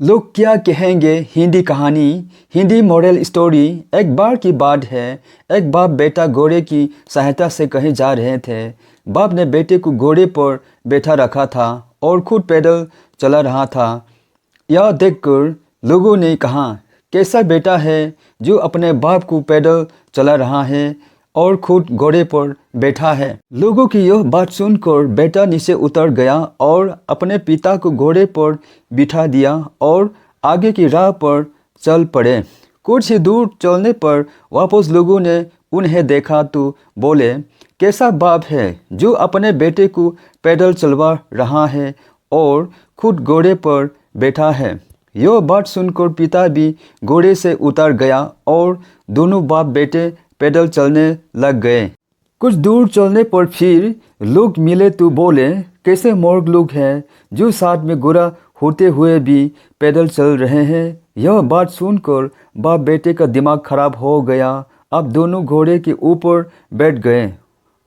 लोग क्या कहेंगे हिंदी कहानी। Hindi model story. एक बार की बात है, एक बाप बेटा घोड़े की सहायता से कहीं जा रहे थे। बाप ने बेटे को घोड़े पर बैठा रखा था और खुद पैदल चला रहा था। यह देखकर लोगों ने कहा, कैसा बेटा है जो अपने बाप को पैदल चला रहा है और खुद घोड़े पर बैठा है। लोगों की यह बात सुनकर बेटा नीचे उतर गया और अपने पिता को घोड़े पर बिठा दिया और आगे की राह पर चल पड़े। कुछ ही दूर चलने पर वापस लोगों ने उन्हें देखा तो बोले, कैसा बाप है जो अपने बेटे को पैदल चलवा रहा है और खुद घोड़े पर बैठा है। यह बात सुनकर पिता भी घोड़े से उतर गया और दोनों बाप बेटे पैदल चलने लग गए। कुछ दूर चलने पर फिर लोग मिले तो बोले, कैसे मूर्ख लोग हैं जो साथ में घोड़ा होते हुए भी पैदल चल रहे हैं। यह बात सुनकर बाप बेटे का दिमाग खराब हो गया। अब दोनों घोड़े के ऊपर बैठ गए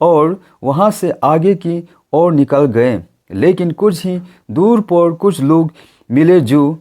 और वहाँ से आगे की ओर निकल गए। लेकिन कुछ ही दूर पर कुछ लोग मिले जो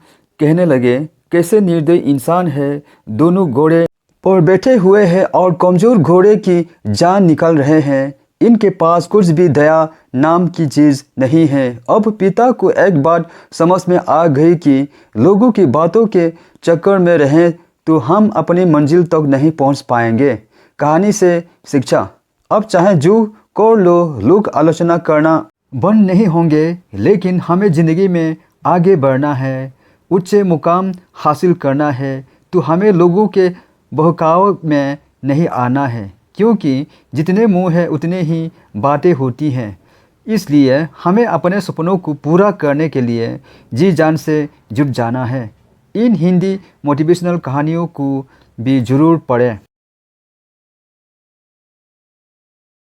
कहने लगे, कैसे निर्दयी इंसान है, दोनों घोड़े पर बैठे हुए हैं और कमज़ोर घोड़े की जान निकल रहे हैं। इनके पास कुछ भी दया नाम की चीज़ नहीं है। अब पिता को एक बात समझ में आ गई कि लोगों की बातों के चक्कर में रहें तो हम अपनी मंजिल तक नहीं पहुंच पाएंगे। कहानी से शिक्षा। अब चाहे जो कर लो, लोग आलोचना करना बंद नहीं होंगे, लेकिन हमें ज़िंदगी में आगे बढ़ना है, उच्च मुकाम हासिल करना है तो हमें लोगों के बहकाव में नहीं आना है, क्योंकि जितने मुंह है उतने ही बातें होती हैं। इसलिए हमें अपने सपनों को पूरा करने के लिए जी जान से जुट जाना है। इन हिंदी मोटिवेशनल कहानियों को भी ज़रूर पढ़ें।